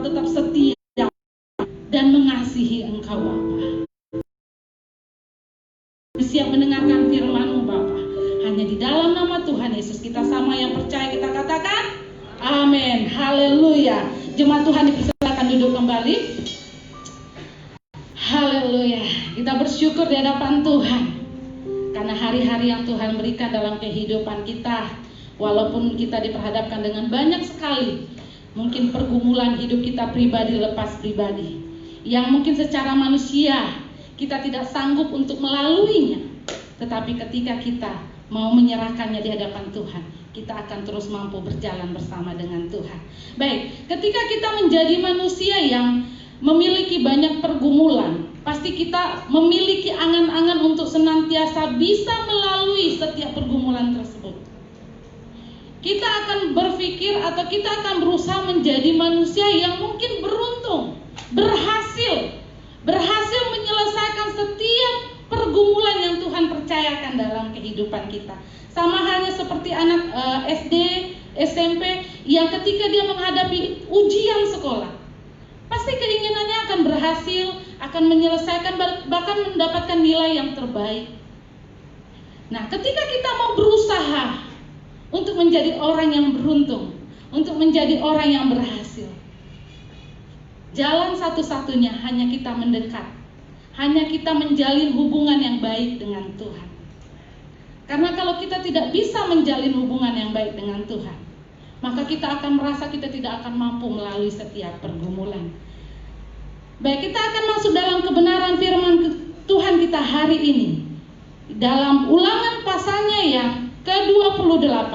tetap setia dan mengasihi Engkau Bapa. Siap mendengarkan firman-Mu Bapa. Hanya di dalam nama Tuhan Yesus kita sama yang percaya kita katakan amin. Haleluya. Jemaat Tuhan dipersilakan duduk kembali. Haleluya. Kita bersyukur di hadapan Tuhan karena hari-hari yang Tuhan berikan dalam kehidupan kita. Walaupun kita diperhadapkan dengan banyak sekali mungkin pergumulan hidup kita pribadi lepas pribadi, yang mungkin secara manusia kita tidak sanggup untuk melaluinya. Tetapi ketika kita mau menyerahkannya di hadapan Tuhan, kita akan terus mampu berjalan bersama dengan Tuhan. Baik, ketika kita menjadi manusia yang memiliki banyak pergumulan, pasti kita memiliki angan-angan untuk senantiasa bisa melalui setiap pergumulan tersebut. Kita akan berpikir atau kita akan berusaha menjadi manusia yang mungkin beruntung, berhasil menyelesaikan setiap pergumulan yang Tuhan percayakan dalam kehidupan kita. Sama halnya seperti anak SD, SMP yang ketika dia menghadapi ujian sekolah, pasti keinginannya akan berhasil, akan menyelesaikan, bahkan mendapatkan nilai yang terbaik. Nah, ketika kita mau berusaha untuk menjadi orang yang beruntung, untuk menjadi orang yang berhasil, jalan satu-satunya hanya kita mendekat, hanya kita menjalin hubungan yang baik dengan Tuhan. Karena kalau kita tidak bisa menjalin hubungan yang baik dengan Tuhan, maka kita akan merasa kita tidak akan mampu melalui setiap pergumulan. Baik, kita akan masuk dalam kebenaran firman Tuhan kita hari ini dalam Ulangan pasalnya yang ke-28.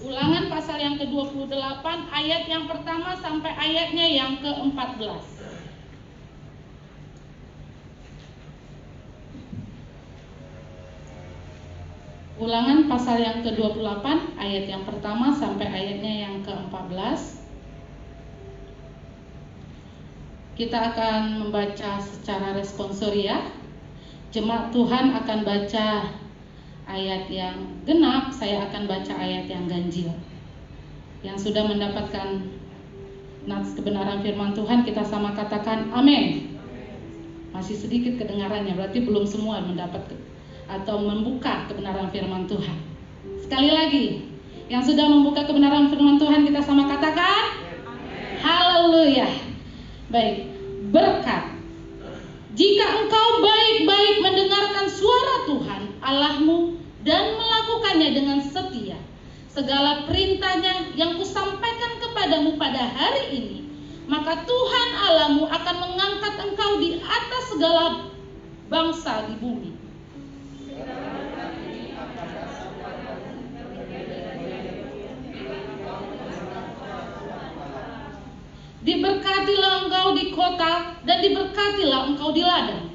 Ulangan pasal yang ke-28 ayat yang pertama sampai ayatnya yang ke-14. Ulangan pasal yang ke-28 ayat yang pertama sampai ayatnya yang ke-14. Kita akan membaca secara responsoria. Jemaat Tuhan akan baca ayat yang genap, saya akan baca ayat yang ganjil. Yang sudah mendapatkan nats kebenaran firman Tuhan, kita sama katakan amin. Masih sedikit kedengarannya, berarti belum semua mendapat atau membuka kebenaran firman Tuhan. Sekali lagi, yang sudah membuka kebenaran firman Tuhan, kita sama katakan haleluya. Baik, berkat. Jika engkau baik-baik mendengarkan suara Tuhan Allahmu dan melakukannya dengan setia, segala perintahnya yang kusampaikan kepadamu pada hari ini, maka Tuhan Allahmu akan mengangkat engkau di atas segala bangsa di bumi. Diberkatilah engkau di kota dan diberkatilah engkau di ladang.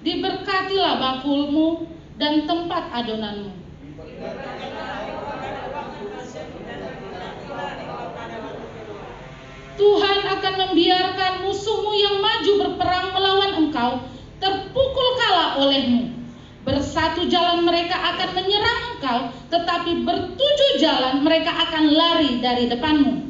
Diberkatilah bakulmu dan tempat adonanmu. Tuhan akan membiarkan musuhmu yang maju berperang melawan engkau terpukul kalah olehmu. Bersatu jalan mereka akan menyerang engkau, tetapi bertujuh jalan mereka akan lari dari depanmu.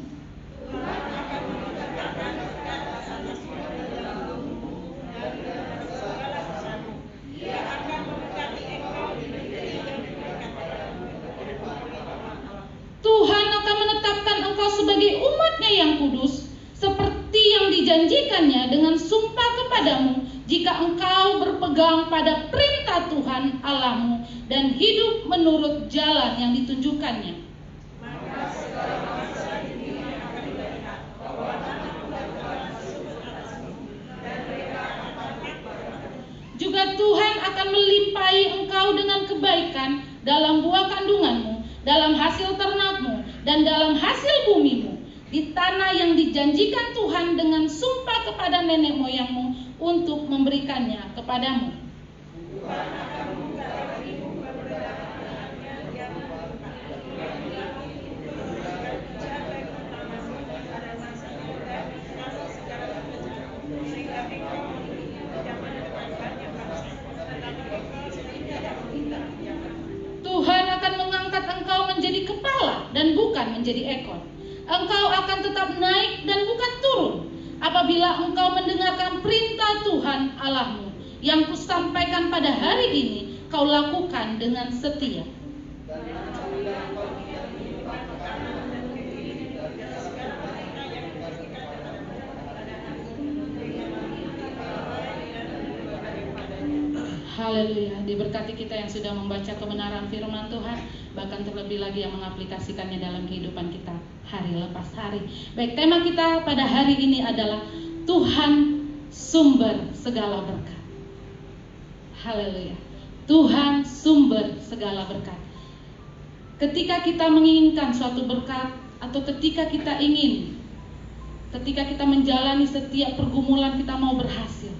Tuhan akan menetapkan engkau sebagai umat-Nya yang kudus, seperti yang dijanjikannya dengan sumpah kepadamu, jika engkau berpegang pada perintah Tuhan Allahmu dan hidup menurut jalan yang ditunjukkannya. Juga Tuhan akan melimpahi engkau dengan kebaikan dalam buah kandunganmu, dalam hasil ternakmu, dan dalam hasil bumimu, di tanah yang dijanjikan Tuhan dengan sumpah kepada nenek moyangmu untuk memberikannya kepadamu. dan bukan menjadi ekor. Engkau akan tetap naik dan bukan turun apabila engkau mendengarkan perintah Tuhan Allahmu yang kusampaikan pada hari ini, kau lakukan dengan setia. Haleluya, diberkati kita yang sudah membaca kebenaran firman Tuhan, bahkan terlebih lagi yang mengaplikasikannya dalam kehidupan kita hari lepas hari. Baik, tema kita pada hari ini adalah Tuhan sumber segala berkat. Haleluya, Tuhan sumber segala berkat. Ketika kita menginginkan suatu berkat, atau ketika kita menjalani setiap pergumulan, kita mau berhasil,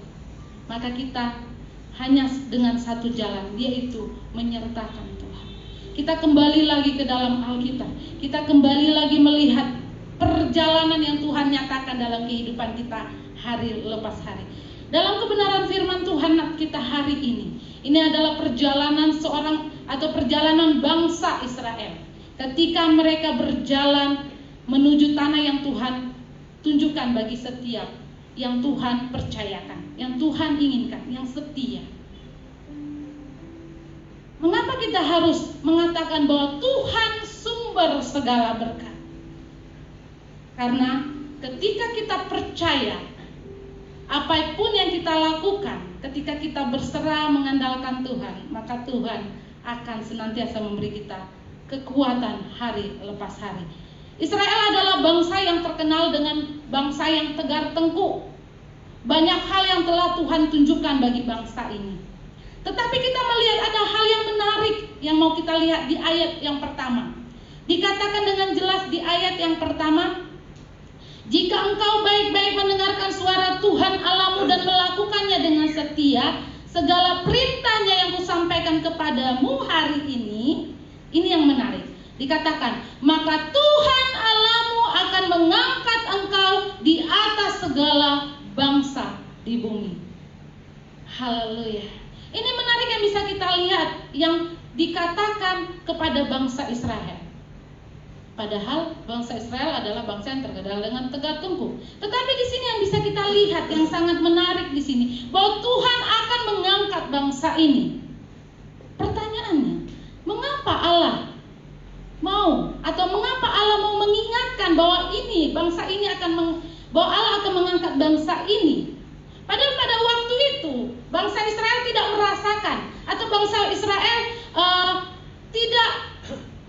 maka kita hanya dengan satu jalan, yaitu menyertakan Tuhan. Kita kembali lagi ke dalam Alkitab, kita kembali lagi melihat perjalanan yang Tuhan nyatakan dalam kehidupan kita hari lepas hari. Dalam kebenaran firman Tuhan kita hari ini adalah perjalanan perjalanan bangsa Israel. Ketika mereka berjalan menuju tanah yang Tuhan tunjukkan bagi setiap yang Tuhan percayakan, yang Tuhan inginkan, yang setia. Mengapa kita harus mengatakan bahwa Tuhan sumber segala berkat? Karena ketika kita percaya, apapun yang kita lakukan, ketika kita berserah mengandalkan Tuhan, maka Tuhan akan senantiasa memberi kita kekuatan hari lepas hari. Israel adalah bangsa yang terkenal dengan bangsa yang tegar tengkuk. Banyak hal yang telah Tuhan tunjukkan bagi bangsa ini. Tetapi kita melihat ada hal yang menarik yang mau kita lihat di ayat yang pertama. Dikatakan dengan jelas di ayat yang pertama, jika engkau baik-baik mendengarkan suara Tuhan Allahmu dan melakukannya dengan setia, segala perintahnya yang kusampaikan kepadamu hari ini yang menarik. Dikatakan, maka Tuhan Allahmu akan mengangkat engkau di atas segala bangsa di bumi. Haleluya. Ini menarik yang bisa kita lihat, yang dikatakan kepada bangsa Israel. Padahal bangsa Israel adalah bangsa yang terkenal dengan tegar tengkuk. Tetapi di sini yang bisa kita lihat yang sangat menarik di sini, bahwa Tuhan akan mengangkat bangsa ini. Pertanyaannya, mengapa Allah mengapa Allah mau mengingatkan bahwa bangsa ini bahwa Allah akan mengangkat bangsa ini? Padahal pada waktu itu bangsa Israel tidak merasakan, atau bangsa Israel tidak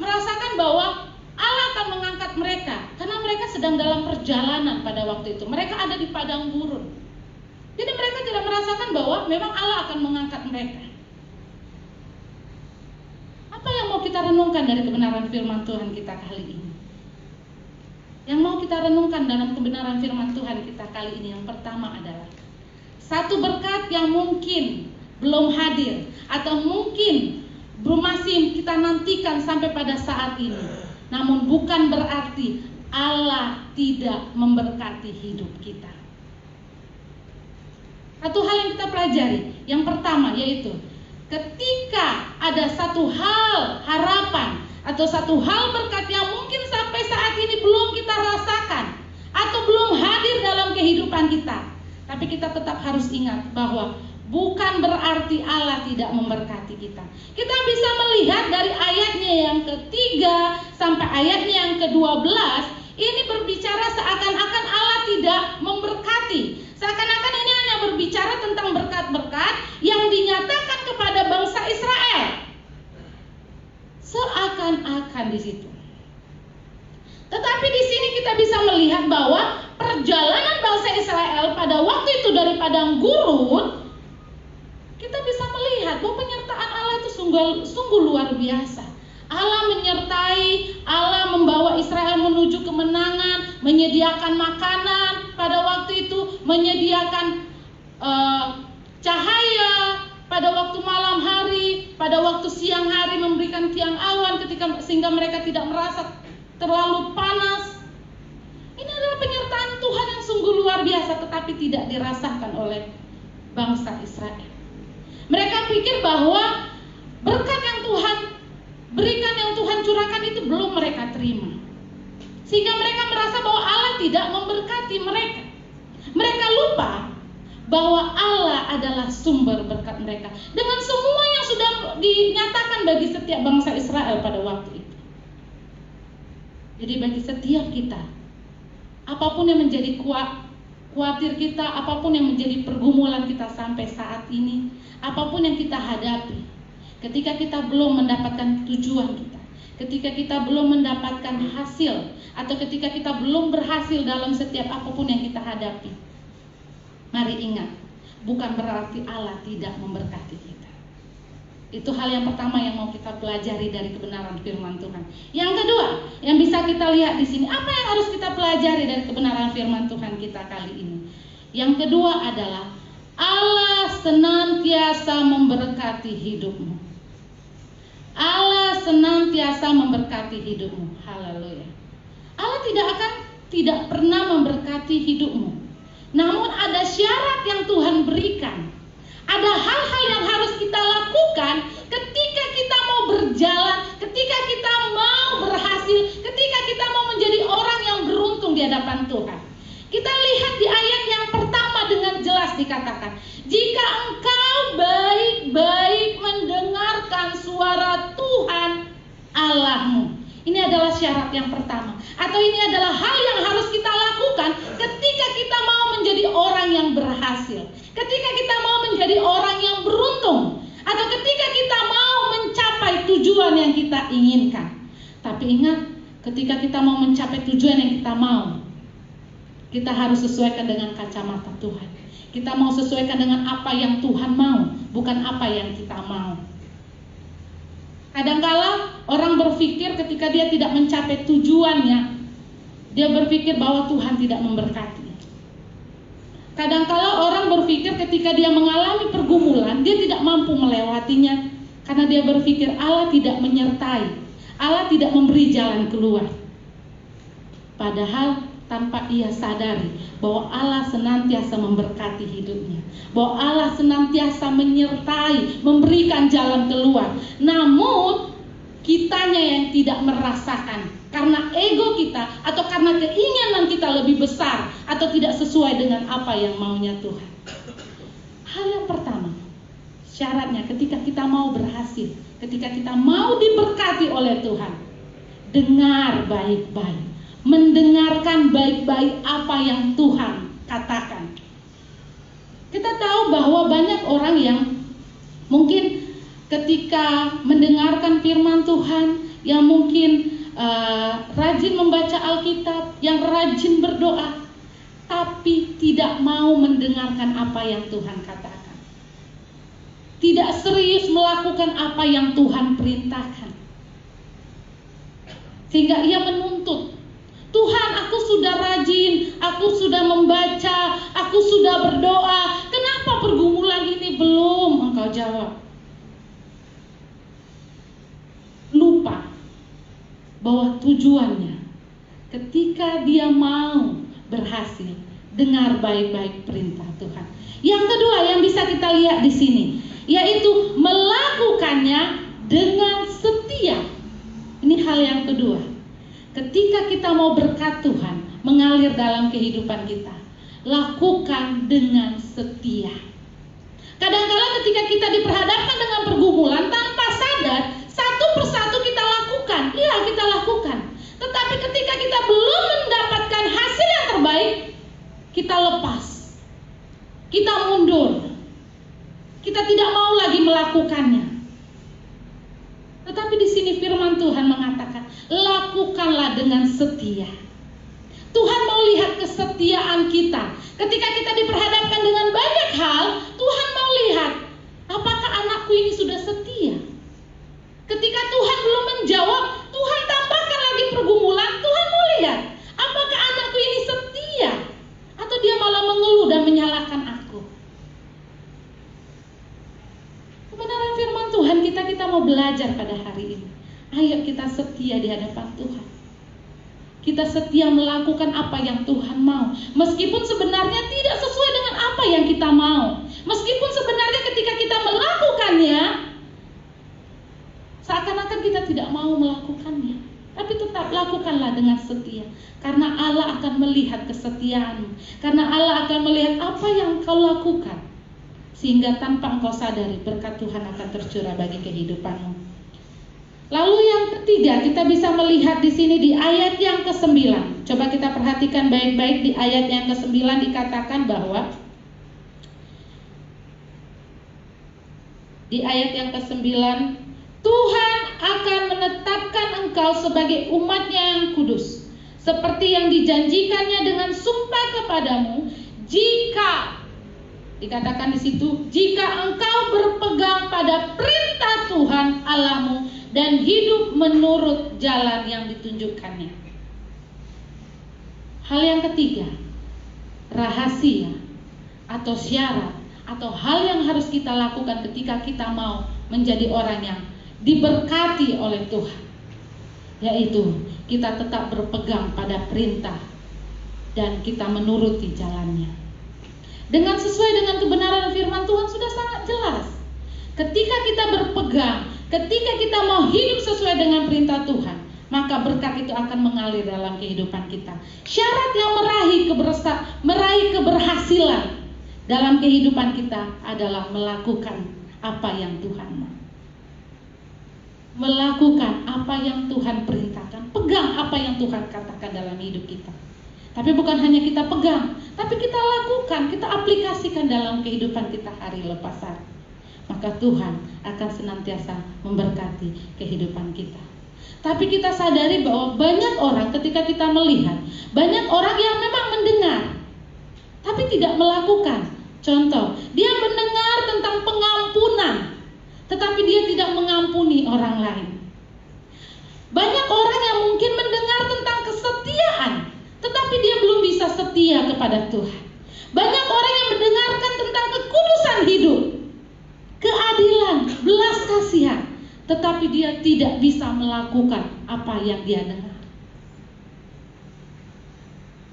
merasakan bahwa Allah akan mengangkat mereka, karena mereka sedang dalam perjalanan pada waktu itu. Mereka ada di padang gurun. Jadi mereka tidak merasakan bahwa memang Allah akan mengangkat mereka. Apa yang mau kita renungkan dari kebenaran firman Tuhan kita kali ini? Yang mau kita renungkan dalam kebenaran firman Tuhan kita kali ini, yang pertama adalah satu berkat yang mungkin belum hadir, atau mungkin masih kita nantikan sampai pada saat ini. Namun bukan berarti Allah tidak memberkati hidup kita. Satu hal yang kita pelajari, yang pertama yaitu ketika ada satu hal harapan atau satu hal berkat yang mungkin sampai saat ini belum kita rasakan atau belum hadir dalam kehidupan kita, tapi kita tetap harus ingat bahwa bukan berarti Allah tidak memberkati kita. Kita bisa melihat dari ayatnya yang ketiga sampai ayatnya yang ke-12, ini berbicara seakan-akan Allah tidak memberkati. Seakan-akan ini hanya berbicara tentang berkat-berkat yang dinyatakan kepada bangsa Israel. Seakan-akan di situ. Tetapi di sini kita bisa melihat bahwa perjalanan bangsa Israel pada waktu itu dari padang gurun, kita bisa melihat bahwa penyertaan Allah itu sungguh luar biasa. Allah menyertai, Allah membawa Israel menuju kemenangan, menyediakan makanan pada waktu itu, menyediakan cahaya pada waktu malam hari, pada waktu siang hari memberikan tiang awan sehingga mereka tidak merasa terlalu panas. Ini adalah penyertaan Tuhan yang sungguh luar biasa, tetapi tidak dirasakan oleh bangsa Israel. Mereka pikir bahwa berkat yang Tuhan berikan yang Tuhan curahkan itu belum mereka terima. Sehingga mereka merasa bahwa Allah tidak memberkati mereka. Mereka lupa bahwa Allah adalah sumber berkat mereka. Dengan semua yang sudah dinyatakan bagi setiap bangsa Israel pada waktu itu. Jadi bagi setiap kita, apapun yang menjadi khawatir kita, apapun yang menjadi pergumulan kita sampai saat ini, apapun yang kita hadapi, ketika kita belum mendapatkan tujuan kita, ketika kita belum mendapatkan hasil, atau ketika kita belum berhasil dalam setiap apapun yang kita hadapi, mari ingat, bukan berarti Allah tidak memberkati kita. Itu hal yang pertama yang mau kita pelajari dari kebenaran firman Tuhan. Yang kedua, yang bisa kita lihat di sini, apa yang harus kita pelajari dari kebenaran firman Tuhan kita kali ini? Yang kedua adalah Allah senantiasa memberkati hidupmu. Allah senantiasa memberkati hidupmu. Haleluya. Allah tidak pernah memberkati hidupmu. Namun ada syarat yang Tuhan berikan. Ada hal-hal yang harus kita lakukan ketika kita mau berjalan, ketika kita mau berhasil, ketika kita mau menjadi orang yang beruntung di hadapan Tuhan. Kita lihat di ayat yang pertama dengan jelas dikatakan, jika engkau baik-baik mendengarkan suara Tuhan Allahmu. Ini adalah syarat yang pertama. Atau ini adalah hal yang harus kita lakukan ketika kita mau menjadi orang yang berhasil, ketika kita mau menjadi orang yang beruntung, atau ketika kita mau mencapai tujuan yang kita inginkan. Tapi ingat, ketika kita mau mencapai tujuan yang kita mau, kita harus sesuaikan dengan kacamata Tuhan. Kita mau sesuaikan dengan apa yang Tuhan mau, bukan apa yang kita mau. Kadangkala orang berpikir ketika dia tidak mencapai tujuannya, dia berpikir bahwa Tuhan tidak memberkati. Kadangkala orang berpikir ketika dia mengalami pergumulan, dia tidak mampu melewatinya, karena dia berpikir Allah tidak menyertai, Allah tidak memberi jalan keluar. Padahal tanpa ia sadari bahwa Allah senantiasa memberkati hidupnya, bahwa Allah senantiasa menyertai, memberikan jalan keluar. Namun kitanya yang tidak merasakan, karena ego kita atau karena keinginan kita lebih besar, atau tidak sesuai dengan apa yang maunya Tuhan. Hal yang pertama, syaratnya ketika kita mau berhasil, ketika kita mau diberkati oleh Tuhan, dengar baik-baik, mendengarkan baik-baik apa yang Tuhan katakan. Kita tahu bahwa banyak orang yang mungkin ketika mendengarkan firman Tuhan, yang mungkin rajin membaca Alkitab, yang rajin berdoa, tapi tidak mau mendengarkan apa yang Tuhan katakan, tidak serius melakukan apa yang Tuhan perintahkan, sehingga ia menuntut, Tuhan, aku sudah rajin, aku sudah membaca, aku sudah berdoa, kenapa pergumulan ini belum Engkau jawab? Lupa bahwa tujuannya ketika dia mau berhasil, dengar baik-baik perintah Tuhan. Yang kedua yang bisa kita lihat di sini, yaitu melakukannya dengan setia. Ini hal yang kedua. Ketika kita mau berkat Tuhan mengalir dalam kehidupan kita, lakukan dengan setia. Kadang-kala ketika kita diperhadapkan dengan pergumulan, tanpa sadar, satu persatu kita lakukan. Iya, kita lakukan. Tetapi ketika kita belum mendapatkan hasil yang terbaik, kita lepas, kita mundur, kita tidak mau lagi melakukannya. Tetapi di sini firman Tuhan mengatakan, lakukanlah dengan setia. Tuhan mau lihat kesetiaan kita. Ketika kita diperhadapkan dengan banyak hal, Tuhan mau lihat, apakah anakku ini sudah setia? Ketika Tuhan belum menjawab, Tuhan tambahkan lagi pergumulan. Tuhan mau lihat, apakah anakku ini setia, atau dia malah mengeluh dan menyalahkan aku. Kebenaran firman Tuhan kita mau belajar pada hari ini. Ayo kita setia di hadapan Tuhan. Kita setia melakukan apa yang Tuhan mau, meskipun sebenarnya tidak sesuai dengan apa yang kita mau. Meskipun sebenarnya ketika kita melakukannya, seakan-akan kita tidak melakukannya. Tapi tetap lakukanlah dengan setia, karena Allah akan melihat kesetiaanmu, karena Allah akan melihat apa yang kau lakukan, sehingga tanpa engkau sadari berkat Tuhan akan tercurah bagi kehidupanmu. Lalu yang ketiga, kita bisa melihat di sini di ayat yang ke-9. Coba kita perhatikan baik-baik di ayat yang ke-9 dikatakan bahwa di ayat yang ke-9, Tuhan akan menetapkan engkau sebagai umat-Nya yang kudus, seperti yang dijanjikannya dengan sumpah kepadamu, jika dikatakan di situ, jika engkau berpegang pada perintah Tuhan Allahmu dan hidup menurut jalan yang ditunjukkannya. Hal yang ketiga, rahasia atau syarat atau hal yang harus kita lakukan ketika kita mau menjadi orang yang diberkati oleh Tuhan, yaitu kita tetap berpegang pada perintah dan kita menuruti jalannya. Dengan sesuai dengan kebenaran firman Tuhan sudah sangat jelas. Ketika kita berpegang, ketika kita mau hidup sesuai dengan perintah Tuhan, maka berkat itu akan mengalir dalam kehidupan kita. Syarat yang meraih keberhasilan dalam kehidupan kita adalah melakukan apa yang Tuhan mau. Melakukan apa yang Tuhan perintahkan, pegang apa yang Tuhan katakan dalam hidup kita. Tapi bukan hanya kita pegang, tapi kita lakukan, kita aplikasikan dalam kehidupan kita hari lepas hari. Maka Tuhan akan senantiasa memberkati kehidupan kita. Tapi kita sadari bahwa banyak orang ketika kita melihat, banyak orang yang memang mendengar, tapi tidak melakukan. Contoh, dia mendengar tentang pengampunan, tetapi dia tidak mengampuni orang lain. Banyak orang yang mungkin mendengar tentang kesetiaan, tetapi dia belum bisa setia kepada Tuhan. Banyak orang yang mendengarkan tentang kekudusan hidup, keadilan, belas kasihan, tetapi dia tidak bisa melakukan apa yang dia dengar.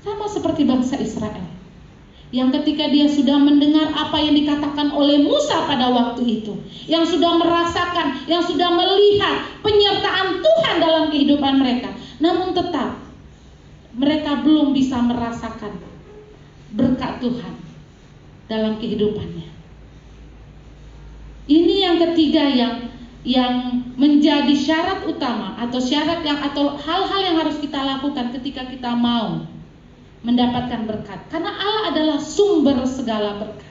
Sama seperti bangsa Israel, yang ketika dia sudah mendengar apa yang dikatakan oleh Musa pada waktu itu, yang sudah merasakan, yang sudah melihat penyertaan Tuhan dalam kehidupan mereka, namun tetap mereka belum bisa merasakan berkat Tuhan dalam kehidupannya. Ini yang ketiga yang menjadi syarat utama atau hal-hal yang harus kita lakukan ketika kita mau mendapatkan berkat. Karena Allah adalah sumber segala berkat.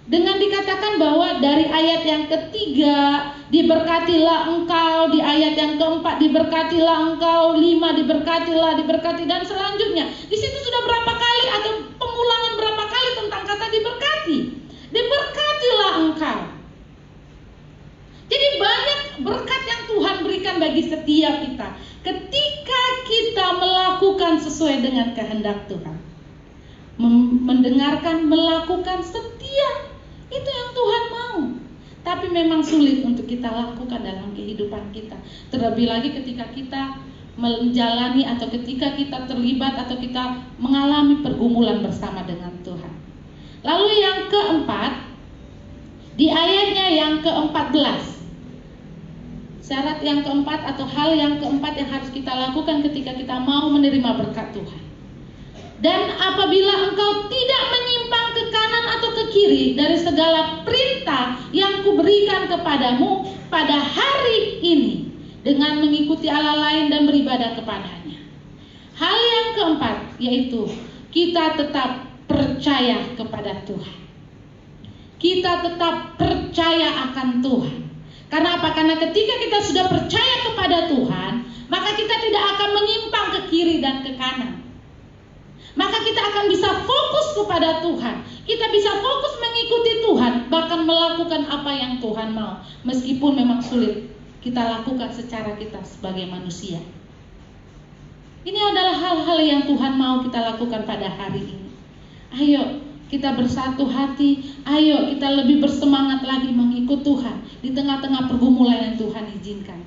Dengan dikatakan bahwa dari ayat yang ketiga diberkatilah engkau, di ayat yang keempat diberkatilah engkau, 5 diberkati, dan selanjutnya. Di situ sudah berapa kali atau pengulangan berapa kali tentang kata diberkati. Diberkatilah engkau. Jadi banyak berkat yang Tuhan berikan bagi setiap kita ketika kita melakukan sesuai dengan kehendak Tuhan. Mendengarkan, melakukan, setia, itu yang Tuhan mau. Tapi memang sulit untuk kita lakukan dalam kehidupan kita. Terlebih lagi ketika kita menjalani atau ketika kita terlibat atau kita mengalami pergumulan bersama dengan Tuhan. Lalu yang keempat, di ayatnya yang ke-14, syarat yang keempat atau hal yang keempat yang harus kita lakukan ketika kita mau menerima berkat Tuhan. Dan apabila engkau tidak menyimpang ke kanan atau ke kiri dari segala perintah yang kuberikan kepadamu pada hari ini, dengan mengikuti Allah lain dan beribadah kepadanya. Hal yang keempat yaitu kita tetap percaya kepada Tuhan. Kita tetap percaya akan Tuhan. Karena apa? Karena ketika kita sudah percaya kepada Tuhan, maka kita tidak akan menyimpang ke kiri dan ke kanan. Maka kita akan bisa fokus kepada Tuhan. Kita bisa fokus mengikuti Tuhan, bahkan melakukan apa yang Tuhan mau, meskipun memang sulit kita lakukan secara kita sebagai manusia. Ini adalah hal-hal yang Tuhan mau kita lakukan pada hari ini. Ayo kita bersatu hati, ayo kita lebih bersemangat lagi mengikut Tuhan di tengah-tengah pergumulan yang Tuhan izinkan.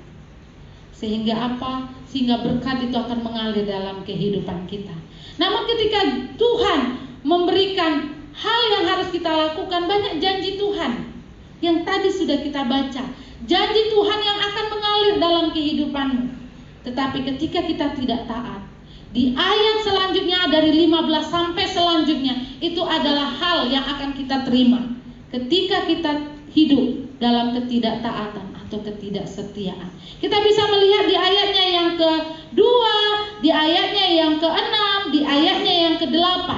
Sehingga apa? Sehingga berkat itu akan mengalir dalam kehidupan kita. Namun ketika Tuhan memberikan hal yang harus kita lakukan, banyak janji Tuhan yang tadi sudah kita baca. janji Tuhan yang akan mengalir dalam kehidupanmu. Tetapi ketika kita tidak taat, di ayat selanjutnya dari 15 sampai selanjutnya, itu adalah hal yang akan kita terima ketika kita hidup dalam ketidaktaatan atau ketidaksetiaan. Kita bisa melihat di ayatnya yang kedua, di ayatnya yang ke-6, di ayatnya yang ke-8.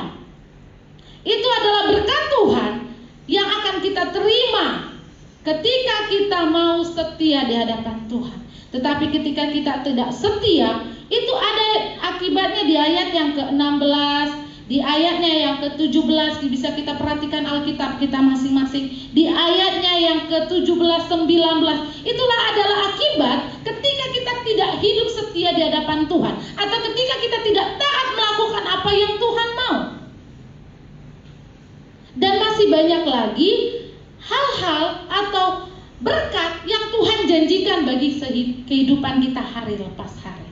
Itu adalah berkat Tuhan yang akan kita terima ketika kita mau setia di hadapan Tuhan. Tetapi ketika kita tidak setia, itu ada akibatnya di ayat yang ke-16, di ayatnya yang ke-17. Bisa kita perhatikan Alkitab kita masing-masing. Di ayatnya yang ke-17, 19, itulah adalah akibat ketika kita tidak hidup setia di hadapan Tuhan, atau ketika kita tidak taat melakukan apa yang Tuhan mau. Dan masih banyak lagi hal-hal atau berkat yang Tuhan janjikan bagi kehidupan kita hari lepas hari.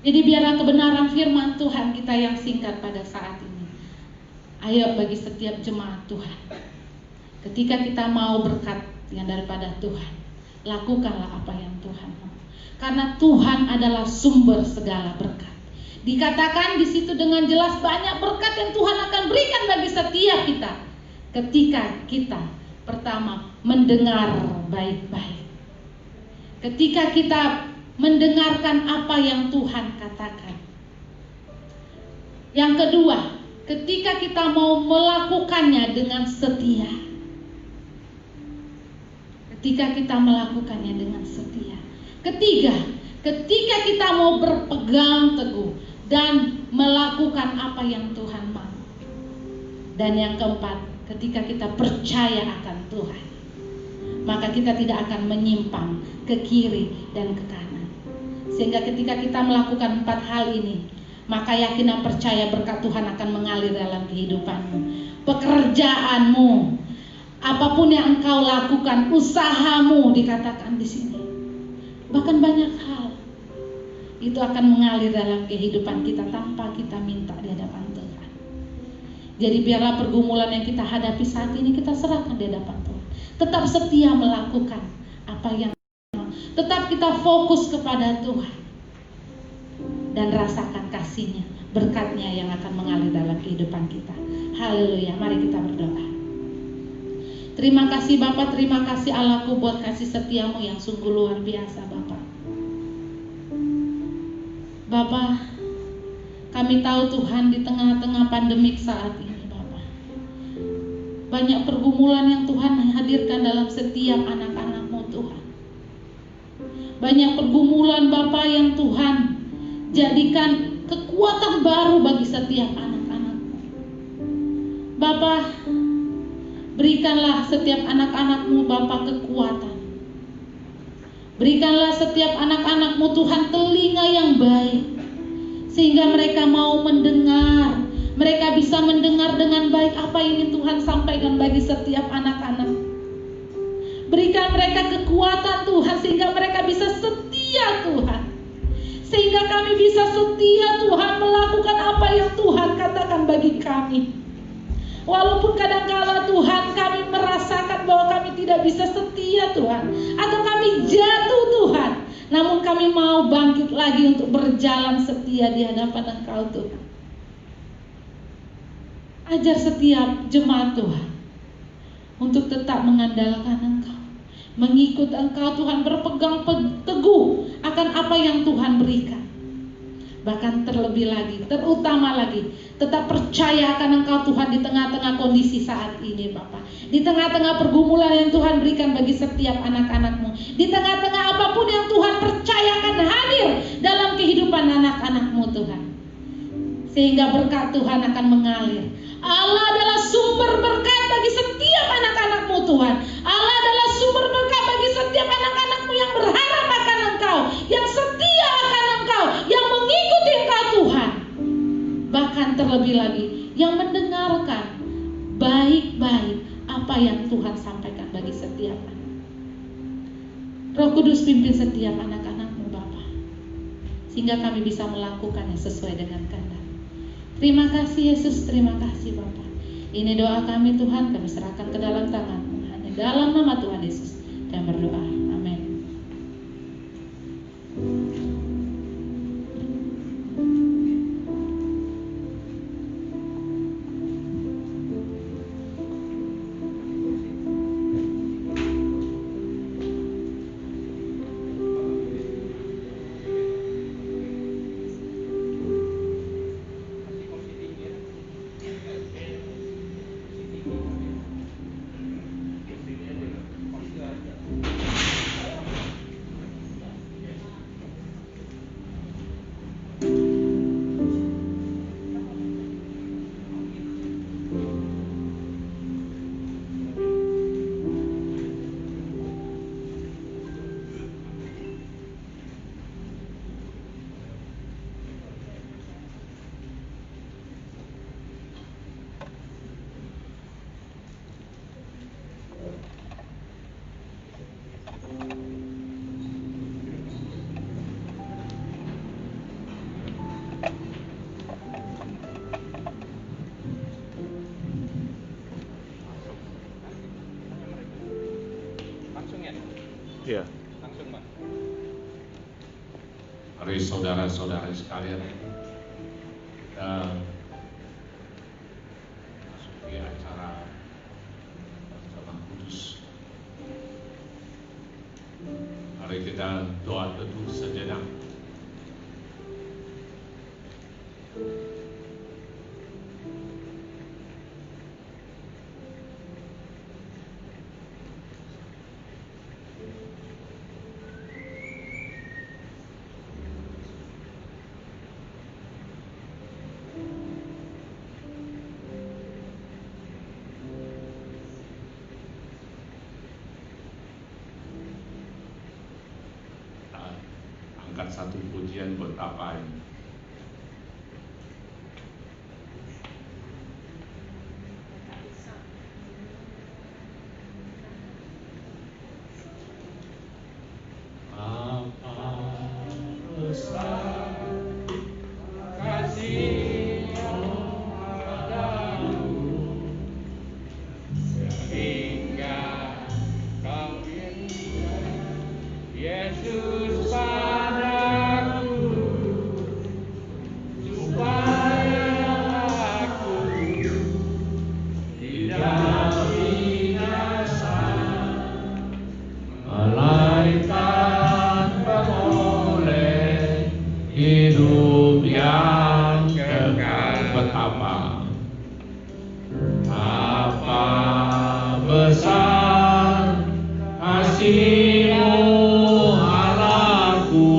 Jadi biarlah kebenaran firman Tuhan kita yang singkat pada saat ini. Ayo bagi setiap jemaat Tuhan, ketika kita mau berkat yang daripada Tuhan, lakukanlah apa yang Tuhan mau. Karena Tuhan adalah sumber segala berkat. Dikatakan di situ dengan jelas banyak berkat yang Tuhan akan berikan bagi setiap kita ketika kita pertama mendengar baik-baik. Ketika kita mendengarkan apa yang Tuhan katakan. Yang kedua, ketika kita mau melakukannya dengan setia. Ketika kita melakukannya dengan setia. Ketiga, ketika kita mau berpegang teguh dan melakukan apa yang Tuhan mau. Dan yang keempat, ketika kita percaya akan Tuhan, maka kita tidak akan menyimpang ke kiri dan ke kanan. Sehingga ketika kita melakukan 4 hal ini, maka yakin dan percaya berkat Tuhan akan mengalir dalam kehidupanmu. Pekerjaanmu, apapun yang engkau lakukan, usahamu dikatakan di sini. Bahkan banyak hal itu akan mengalir dalam kehidupan kita tanpa kita minta di hadapan Tuhan. Jadi biarlah pergumulan yang kita hadapi saat ini kita serahkan di hadapan Tuhan. Tetap setia melakukan apa yang mau. Tetap kita fokus kepada Tuhan dan rasakan kasih-Nya, berkat-Nya yang akan mengalir dalam kehidupan kita. Haleluya. Mari kita berdoa. Terima kasih Bapa, terima kasih Allahku buat kasih setiamu yang sungguh luar biasa Bapa. Bapa, kami tahu Tuhan di tengah-tengah pandemik saat ini Bapa, banyak pergumulan yang Tuhan hadirkan dalam setiap anak-anak-Mu Tuhan. Banyak pergumulan Bapa yang Tuhan jadikan kekuatan baru bagi setiap anak-anak-Mu. Bapa, berikanlah setiap anak-anak-Mu Bapa kekuatan. Berikanlah setiap anak-anak-Mu Tuhan telinga yang baik, sehingga mereka mau mendengar. Mereka bisa mendengar dengan baik apa yang Tuhan sampaikan bagi setiap anak-anak. Berikan mereka kekuatan Tuhan, sehingga mereka bisa setia Tuhan. Sehingga kami bisa setia Tuhan melakukan apa yang Tuhan katakan bagi kami. Walaupun kadang-kala Tuhan kami merasakan bahwa kami tidak bisa setia Tuhan, atau kami jatuh Tuhan, namun kami mau bangkit lagi untuk berjalan setia di hadapan Engkau Tuhan. Ajar setiap jemaat Tuhan untuk tetap mengandalkan Engkau, mengikut Engkau Tuhan, berpegang teguh akan apa yang Tuhan berikan. Bahkan terlebih lagi, terutama lagi, tetap percaya akan Engkau Tuhan di tengah-tengah kondisi saat ini Bapa. Di tengah-tengah pergumulan yang Tuhan berikan bagi setiap anak-anak-Mu. Di tengah-tengah apapun yang Tuhan percayakan hadir dalam kehidupan anak-anak-Mu Tuhan. Sehingga berkat Tuhan akan mengalir. Allah adalah sumber berkat bagi setiap anak-anak-Mu Tuhan. Allah adalah sumber berkat bagi setiap anak-anak-Mu yang berharap akan Engkau, yang setia akan Engkau, yang mengikuti Engkau Tuhan. Bahkan terlebih lagi, yang mendengarkan baik-baik apa yang Tuhan sampaikan bagi setiap anak. Roh Kudus pimpin setiap anak-anak-Mu Bapa, sehingga kami bisa melakukannya sesuai dengan kehendak. Terima kasih Yesus, terima kasih Bapa. Ini doa kami Tuhan, kami serahkan ke dalam tangan-Mu. Hanya Dalam nama Tuhan Yesus kami berdoa. Amin. Iya. Langsung, Pak. Mari saudara-saudara sekalian, kita masuki acara perjamuan kudus. Mari kita doa teduh sejenak. Angkat satu pujian buat apa ini? Hidup yang kekal. Betapa besar kasih-Mu Allahku,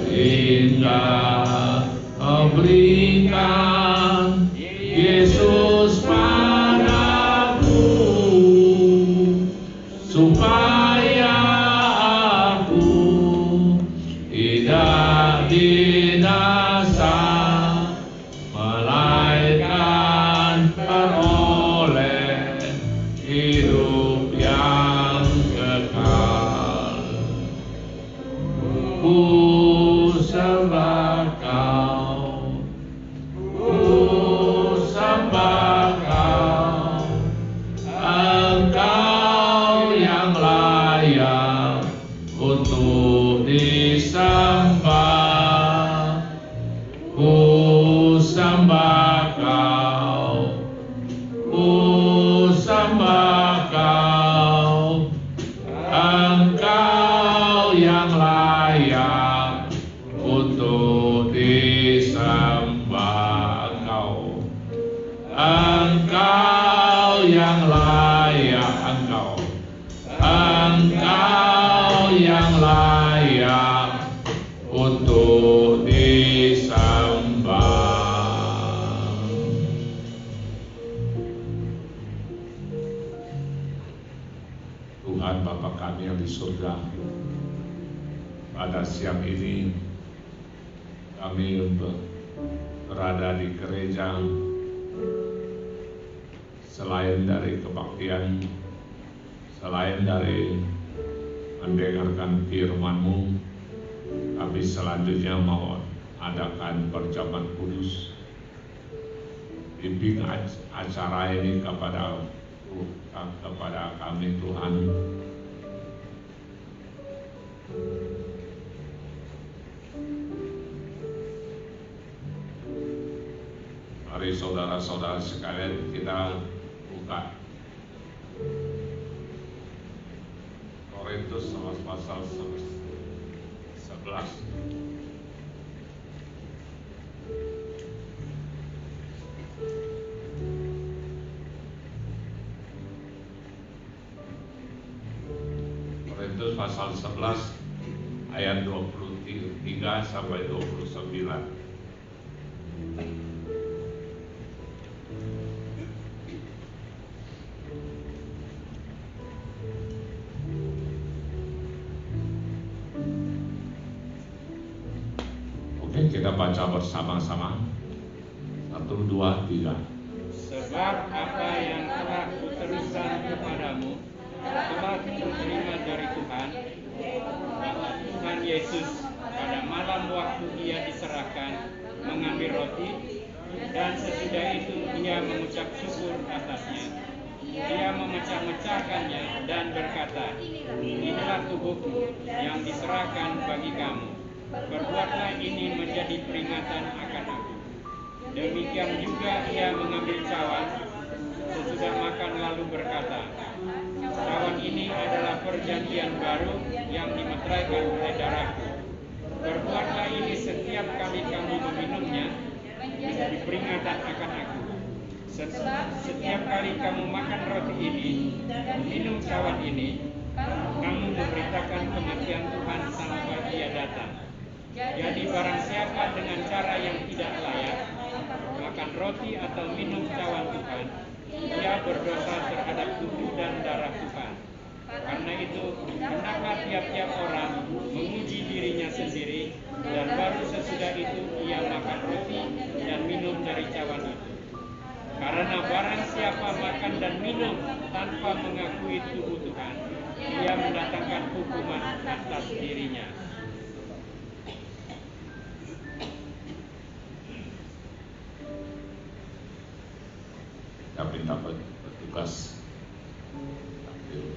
sehingga Kau berikan Yesus padaku, supaya aku tidak binasa, melainkan peroleh hidup yang kekal. Ku sembah Kau, ku sembah Kau, Engkau yang layak untuk disembah. Ku sembah Kau, ku sembah Kau, Engkau yang layak untuk disembah. Engkau yang layak, Engkau yang layak untuk disembah. Tuhan Bapa kami yang di surga, pada siang ini kami berada di gereja. Selain dari kebaktian, selain dari mendengarkan firman-Mu, kami selanjutnya mau adakan perjamuan kudus. Bimbing acara ini kepada Buka kepada kami Tuhan. Mari saudara-saudara sekalian kita buka Korintus pasal 11. Korintus pasal 11 ayat 23 sampai 29. Oke, kita baca bersama-sama. 1, 2, 3. Sebab apa yang telah kuteruskan kepadamu telah kuterima dari Tuhan, bahwa Tuhan Yesus pada malam waktu ia diserahkan mengambil roti, dan sesudah itu ia mengucap syukur atasnya. Ia memecah-mecahkannya dan berkata, inilah tubuhku yang diserahkan bagi kamu. Perbuatlah ini menjadi peringatan akan aku. Demikian juga ia mengambil cawan sesudah makan lalu berkata, cawan ini adalah perjanjian baru yang dimeteraikan oleh darahku. Perbuatlah ini setiap kali kamu meminumnya menjadi peringatan akan aku. Setiap kali kamu makan roti ini dan minum cawan ini, kamu memberitakan kematian Tuhan sampai Dia datang. Jadi barang siapa dengan cara yang tidak layak makan roti atau minum cawan Tuhan, ia berdosa terhadap tubuh dan darah Tuhan. Karena itu, hendaklah tiap-tiap orang menguji dirinya sendiri, dan baru sesudah itu ia makan roti dan minum dari cawan itu. Karena barang siapa makan dan minum tanpa mengakui tubuh Tuhan, ia mendatangkan hukuman atas dirinya. Kita minta petugas tampil.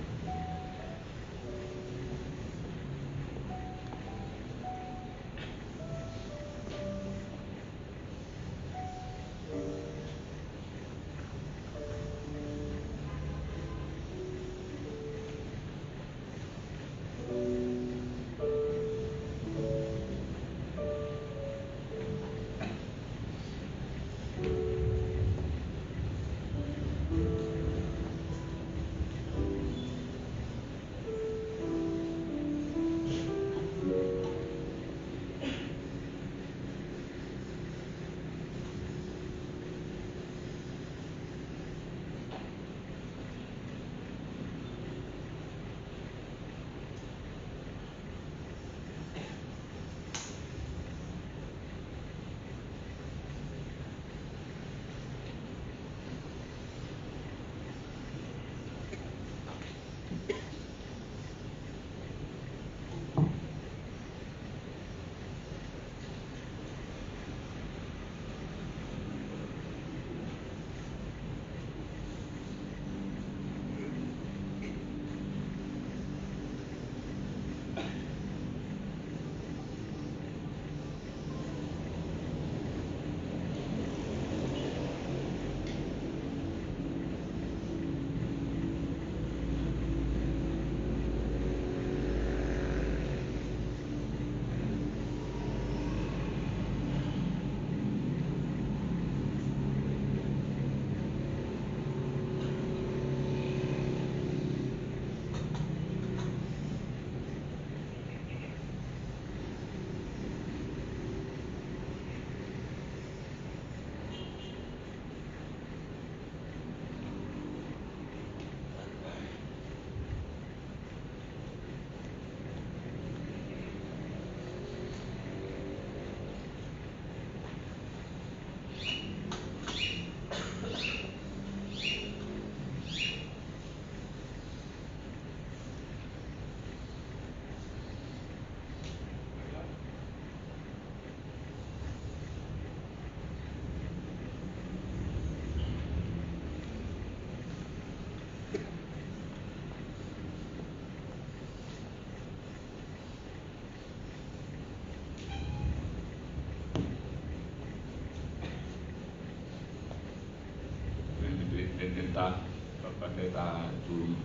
minta Bapak Pendeta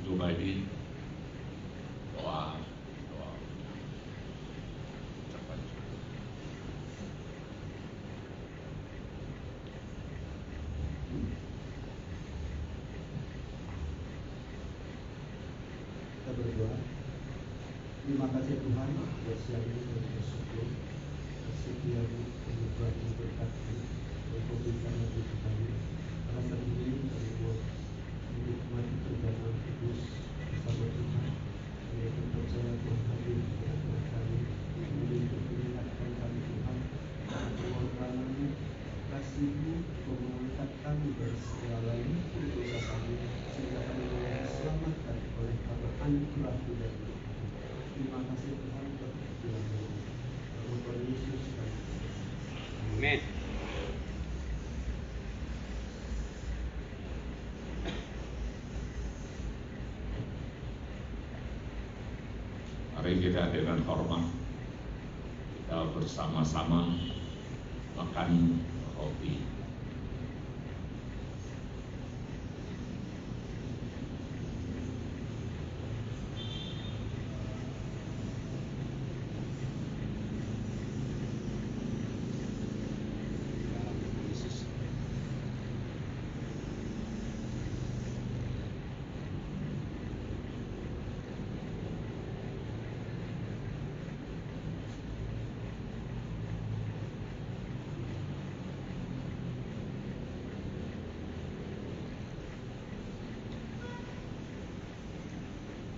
Jumaidi doa ucapan syukur. Kita berdoa. Terima kasih Tuhan buat siang ini kami bersyukur setiamu, anugerahmu, berkat-Mu yang Kau berikan bagi kami. Karena saat ini kami mau menikmati perjalanan kudus bersama Tuhan. Kami akan percaya Tuhan hadir di antara kami untuk mengingatkan kami Tuhan pengorbanan-Mu, kasih-Mu, Kau mengangkat kami dari segala lain dosa kami sehingga kami boleh diselamatkan oleh karena anugerah-Mu dan Tuhan. Terima kasih Tuhan untuk firman-Mu. Dalam Tuhan Yesus kami. Amin. Mari kita dengan hormat kita bersama-sama makan roti.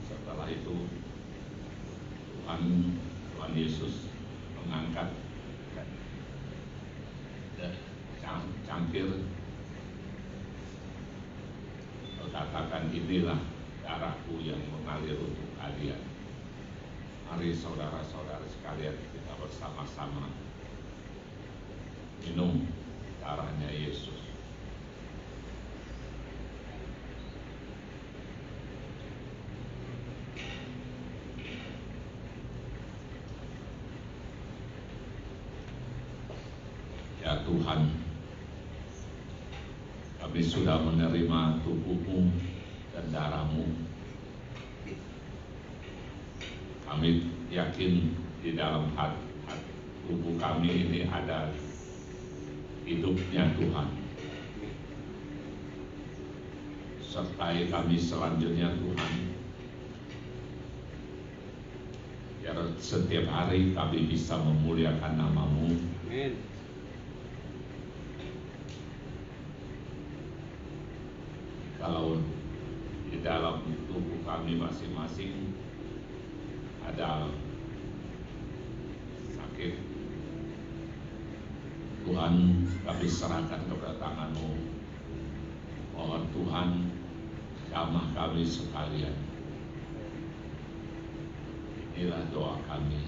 Setelah itu Tuhan Yesus mengangkat cangkir, katakan inilah darahku yang mengalir untuk kalian. Mari saudara-saudara sekalian kita bersama-sama minum darahnya Yesus. Ya Tuhan, kami sudah menerima tubuh-Mu dan darah-Mu. Kami yakin di dalam tubuh kami ini ada hidupnya Tuhan. Sertai kami selanjutnya Tuhan. Biar setiap hari kami bisa memuliakan nama-Mu. Amin. Kalau di dalam tubuh kami masing-masing ada sakit, Tuhan kami serahkan kepada tangan-Mu. Mohon Tuhan jamah kami sekalian. Inilah doa kami.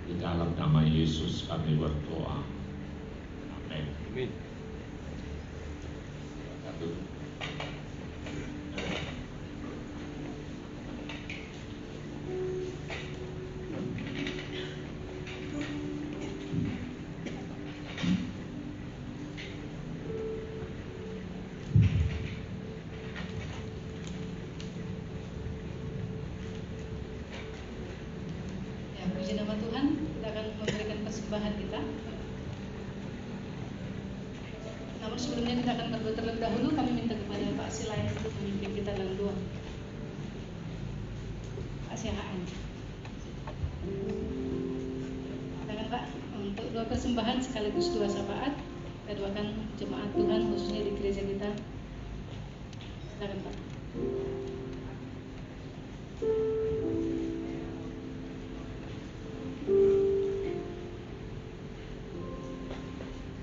Di dalam nama Yesus kami berdoa. Amin. Amin. Ya, puji nama Tuhan. Kita akan memberikan persembahan kita. Namun sebelumnya kita akan berdoa terlebih dahulu. Kami minta kepada Pak Silais untuk memimpin kita dalam doa. Asihaan. Silakan Pak untuk doa persembahan sekaligus doa syafaat. Kita doakan jemaat Tuhan khususnya di gereja kita. Silakan Pak.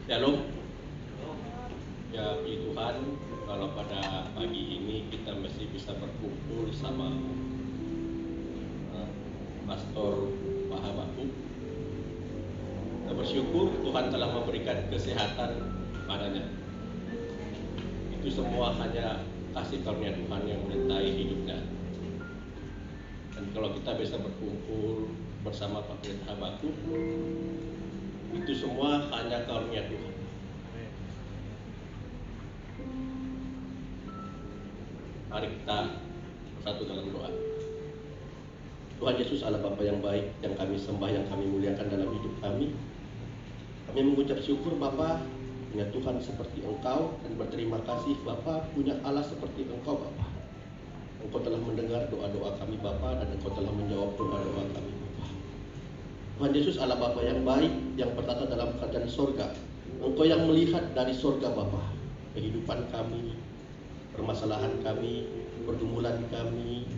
Shalom. Ya puji Tuhan, kalau pada pagi ini kita masih bisa berkumpul sama Pastor Pak Habaku. Kita bersyukur Tuhan telah memberikan kesehatan padanya. Itu semua hanya kasih karunia Tuhan yang menyertai hidupnya. Dan kalau kita bisa berkumpul bersama Pak Pendeta Habaku, itu semua hanya karunia Tuhan. Mari kita bersatu dalam doa. Tuhan Yesus Allah Bapa yang baik, yang kami sembah, yang kami muliakan dalam hidup kami. Kami mengucap syukur Bapa punya Tuhan seperti Engkau, dan berterima kasih Bapa punya Allah seperti Engkau Bapa. Engkau telah mendengar doa-doa kami Bapa, dan Engkau telah menjawab doa-doa kami Bapa. Tuhan Yesus Allah Bapa yang baik, yang bertata dalam kerajaan sorga. Engkau yang melihat dari sorga Bapa kehidupan kami, permasalahan kami, pergumulan kami.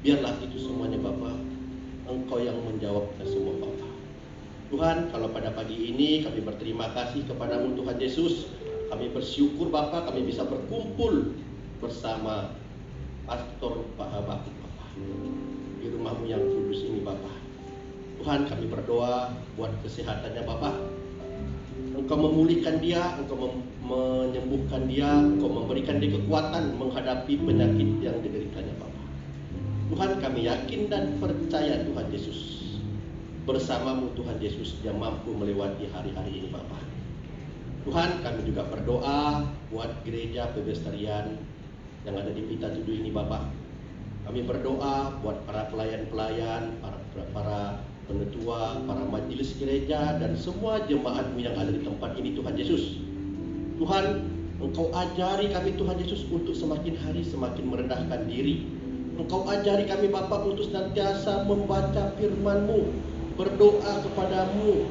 Biarlah itu semuanya Bapa, Engkau yang menjawabnya semua Bapa. Tuhan, kalau pada pagi ini kami berterima kasih kepadamu Tuhan Yesus. Kami bersyukur Bapa, kami bisa berkumpul bersama Pastor Pak Habakuk Bapa di rumahmu yang kudus ini Bapa. Tuhan, kami berdoa buat kesehatannya Bapa. Engkau memulihkan dia, Engkau menyembuhkan dia, Engkau memberikan dia kekuatan menghadapi penyakit yang dideritanya Bapa. Tuhan, kami yakin dan percaya Tuhan Yesus, bersamamu Tuhan Yesus yang mampu melewati hari-hari ini Bapa. Tuhan, kami juga berdoa buat gereja Pebestarian yang ada di Pita Tudu ini Bapa. Kami berdoa buat para pelayan-pelayan, para penetua, para majelis gereja, dan semua jemaatmu yang ada di tempat ini Tuhan Yesus. Tuhan, Engkau ajari kami Tuhan Yesus untuk semakin hari semakin merendahkan diri. Engkau ajari kami Bapa untuk senantiasa membaca firman-Mu, berdoa kepadamu,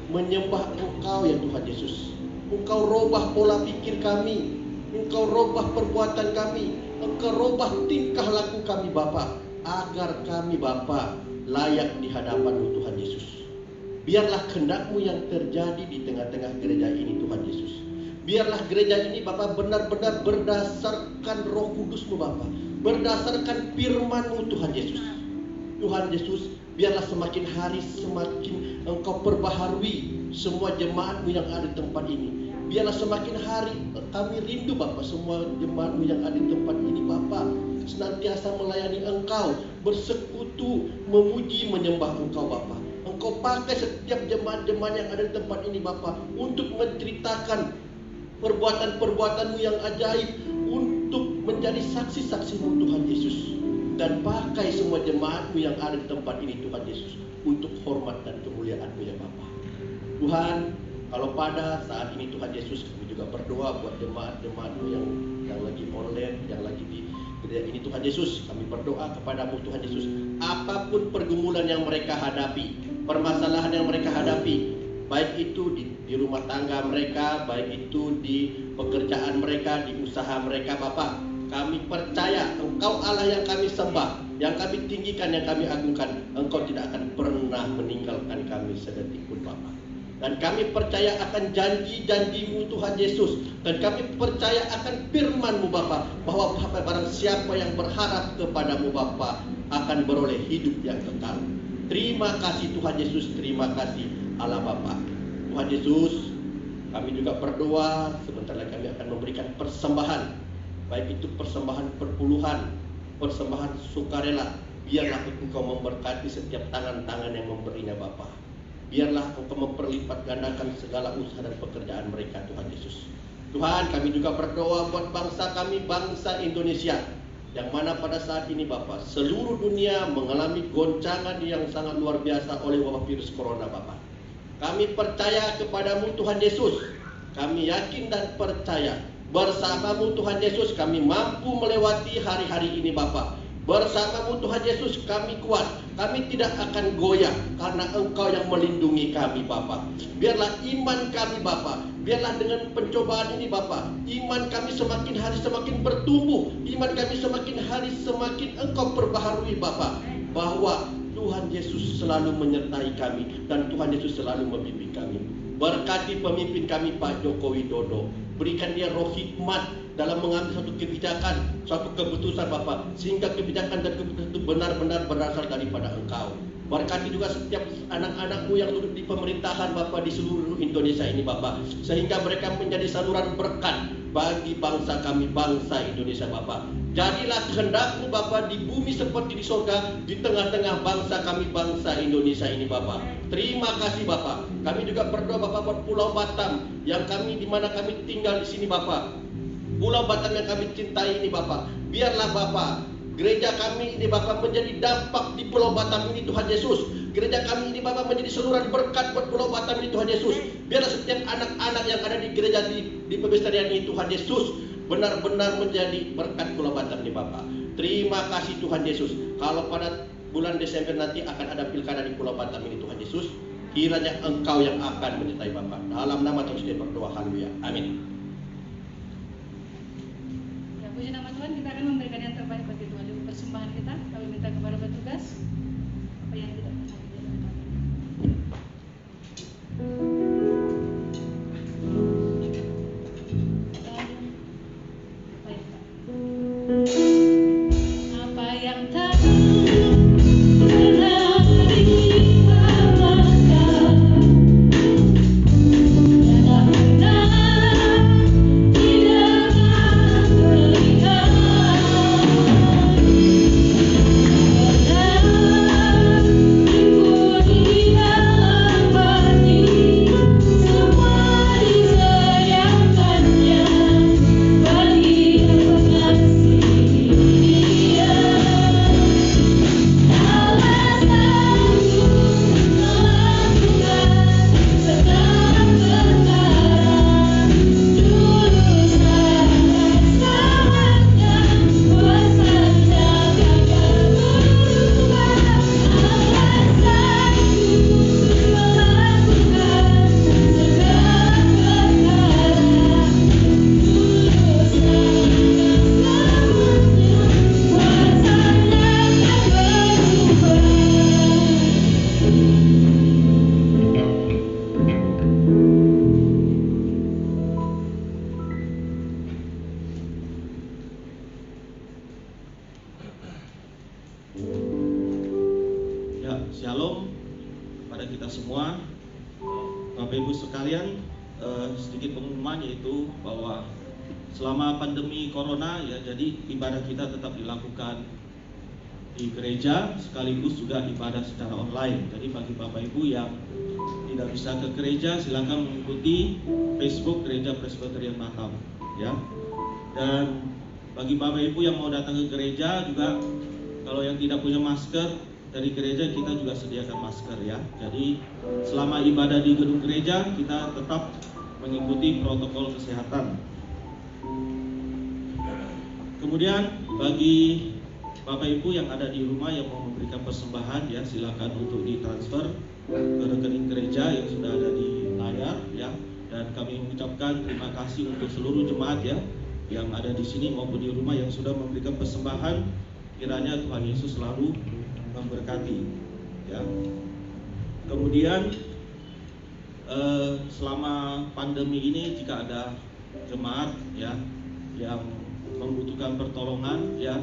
menyembah Engkau ya Tuhan Yesus. Engkau robah pola pikir kami, Engkau robah perbuatan kami, Engkau robah tingkah laku kami Bapa, agar kami Bapa layak di hadapan-Mu Tuhan Yesus. Biarlah kehendak-Mu yang terjadi di tengah-tengah gereja ini Tuhan Yesus. Biarlah gereja ini Bapa benar-benar berdasarkan Roh Kudus-Mu Bapa, berdasarkan firman-Mu Tuhan Yesus. Tuhan Yesus, biarlah semakin hari semakin Engkau perbaharui semua jemaat-Mu yang ada di tempat ini. Biarlah semakin hari kami rindu Bapa, semua jemaat-Mu yang ada di tempat ini Bapa senantiasa melayani Engkau, bersekutu, memuji, menyembah Engkau Bapa. Engkau pakai setiap jemaat-jemaat yang ada di tempat ini Bapa untuk menceritakan perbuatan-perbuatan-Mu yang ajaib, untuk menjadi saksi-saksi-Mu Tuhan Yesus. Dan pakai semua jemaat-Mu yang ada di tempat ini Tuhan Yesus untuk hormat dan kemuliaan-Mu ya Bapa. Tuhan, kalau pada saat ini Tuhan Yesus, kami juga berdoa buat jemaat-jemaat-Mu yang lagi online, yang lagi di gereja ini Tuhan Yesus. Kami berdoa kepadamu Tuhan Yesus, apapun pergumulan yang mereka hadapi, permasalahan yang mereka hadapi, baik itu di rumah tangga mereka, baik itu di pekerjaan mereka, di usaha mereka Bapa, kami percaya Engkau Allah yang kami sembah, yang kami tinggikan, yang kami agungkan. Engkau tidak akan pernah meninggalkan kami sedetik pun Bapa. Dan kami percaya akan janji-janji-Mu Tuhan Yesus. Dan kami percaya akan firman-Mu Bapa, bahwa barang siapa yang berharap kepadamu Bapa akan beroleh hidup yang kekal. Terima kasih Tuhan Yesus, terima kasih Allah Bapa. Tuhan Yesus, kami juga berdoa, sebentar lagi kami akan memberikan persembahan, baik itu persembahan perpuluhan, persembahan sukarela. Biarlah Engkau memberkati setiap tangan-tangan yang memberinya Bapa. Biarlah Engkau memperlipat gandakan segala usaha dan pekerjaan mereka Tuhan Yesus. Tuhan, kami juga berdoa buat bangsa kami, bangsa Indonesia, yang mana pada saat ini Bapa, seluruh dunia mengalami goncangan yang sangat luar biasa oleh wabah virus corona Bapa. Kami percaya kepadamu Tuhan Yesus. Kami yakin dan percaya bersama-Mu Tuhan Yesus kami mampu melewati hari-hari ini Bapa. Bersama-Mu Tuhan Yesus kami kuat. Kami tidak akan goyah karena Engkau yang melindungi kami Bapa. Biarlah iman kami Bapa, biarlah dengan pencobaan ini Bapa, iman kami semakin hari semakin bertumbuh. Iman kami semakin hari semakin Engkau perbaharui Bapa, bahwa Tuhan Yesus selalu menyertai kami dan Tuhan Yesus selalu membimbing kami. Berkati pemimpin kami Pak Joko Widodo, berikan dia roh hikmat dalam mengambil satu kebijakan, suatu keputusan Bapa, sehingga kebijakan dan keputusan itu benar-benar berasal daripada Engkau. Berkati juga setiap anak-anak-Mu yang duduk di pemerintahan Bapa di seluruh Indonesia ini Bapa, sehingga mereka menjadi saluran berkat bagi bangsa kami, bangsa Indonesia Bapa. Jadilah kehendak-Mu Bapa di bumi seperti di sorga, di tengah-tengah bangsa kami, bangsa Indonesia ini Bapa. Terima kasih Bapa. Kami juga berdoa Bapa buat Pulau Batam, yang kami di mana kami tinggal di sini Bapa. Pulau Batam yang kami cintai ini Bapak, biarlah Bapak gereja kami ini Bapak menjadi dampak di Pulau Batam ini Tuhan Yesus. Gereja kami ini Bapak menjadi saluran berkat buat Pulau Batam ini Tuhan Yesus. Biarlah setiap anak-anak yang ada di gereja di pepestarian ini Tuhan Yesus benar-benar menjadi berkat Pulau Batam ini Bapak. Terima kasih Tuhan Yesus. Kalau pada bulan Desember nanti akan ada pilkada di Pulau Batam ini Tuhan Yesus, kiranya Engkau yang akan menyertai Bapak. Dalam nama Tuhan Yesus berdoa, haleluya. Amin. Ya, puji nama Tuhan, kita akan memberikan yang terbaik bagi Tuhan. Dulu persembahan kita, kami minta kepada petugas apa yang kita lakukan. Apa yang tak Shalom kepada kita semua, Bapak Ibu sekalian. Sedikit pengumuman yaitu bahwa selama pandemi corona ya, jadi ibadah kita tetap dilakukan di gereja sekaligus juga ibadah secara online. Jadi bagi Bapak Ibu yang tidak bisa ke gereja, silakan mengikuti Facebook Gereja Presbyterian Batam ya. Dan bagi Bapak Ibu yang mau datang ke gereja juga, kalau yang tidak punya masker, dari gereja kita juga sediakan masker ya. Jadi selama ibadah di gedung gereja kita tetap mengikuti protokol kesehatan. Kemudian bagi Bapak Ibu yang ada di rumah yang mau memberikan persembahan ya, silakan untuk ditransfer ke rekening gereja yang sudah ada di layar ya. Dan kami mengucapkan terima kasih untuk seluruh jemaat ya yang ada di sini maupun di rumah yang sudah memberikan persembahan. Kiranya Tuhan Yesus selalu memberkati ya. Kemudian selama pandemi ini jika ada jemaat ya yang membutuhkan pertolongan ya,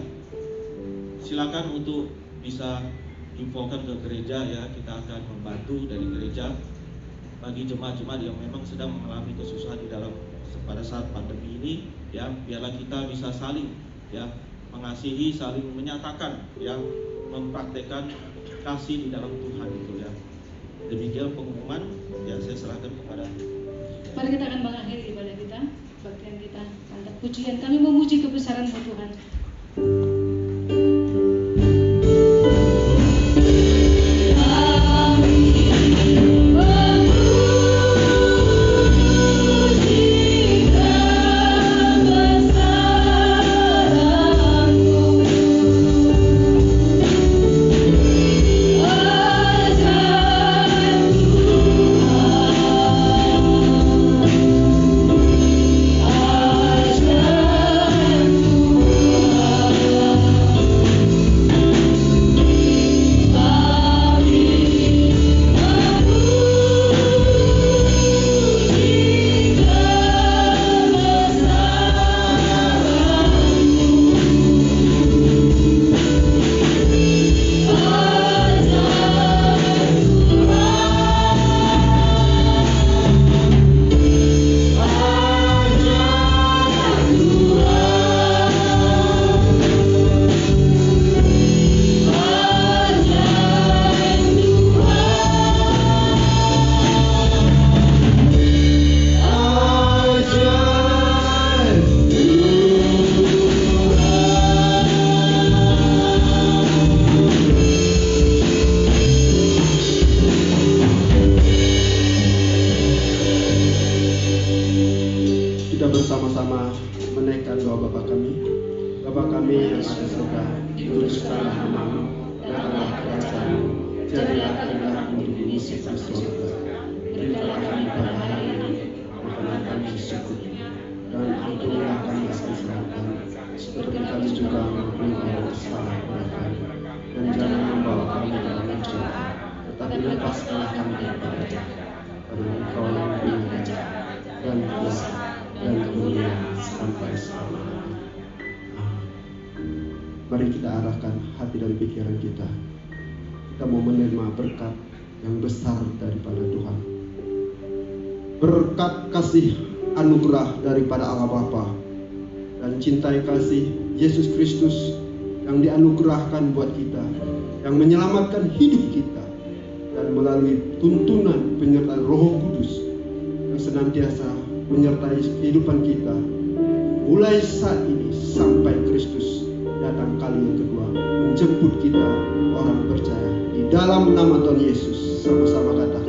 silakan untuk bisa infokan ke gereja ya. Kita akan membantu dari gereja bagi jemaat-jemaat yang memang sedang mengalami kesusahan di dalam pada saat pandemi ini ya. Biarlah kita bisa saling ya mengasihi, saling menyatakan ya, mempraktekkan kasih di dalam Tuhan itu ya. Demikian pengumuman ya, saya serahkan kepada. Mari kita akan mengakhiri ibadah kita, bagian kita tanda pujian. Kami memuji kebesaran-Mu Tuhan. Oh bersama-sama menaikkan doa Bapa kami. Bapa kami yang ada di surga, dikuduskanlah namamu, datanglah kerajaan-Mu, jadilah kehendakmu di bumi seperti di surga. Berikanlah kami pada hari ini makanan kami secukupnya, dan ampunilah kami kesalahan kami, seperti kami juga mengampuni orang bersalah kepada kami. Dan jangan membawa kami dalam pencobaan, tetapi lepaskanlah kami daripada jahat. Karena Engkau yang punya raja dan kuasa dan kemuliaan sampai selama-lamanya. Amin. Mari kita arahkan hati dan pikiran kita. Kita mau menerima berkat yang besar daripada Tuhan. Berkat kasih anugerah daripada Allah Bapa dan cintai kasih Yesus Kristus yang dianugerahkan buat kita, yang menyelamatkan hidup kita, dan melalui tuntunan penyertaan Roh Kudus yang senantiasa menyertai kehidupan kita mulai saat ini sampai Kristus datang kali yang kedua menjemput kita orang percaya. Di dalam nama Tuhan Yesus, sama-sama kata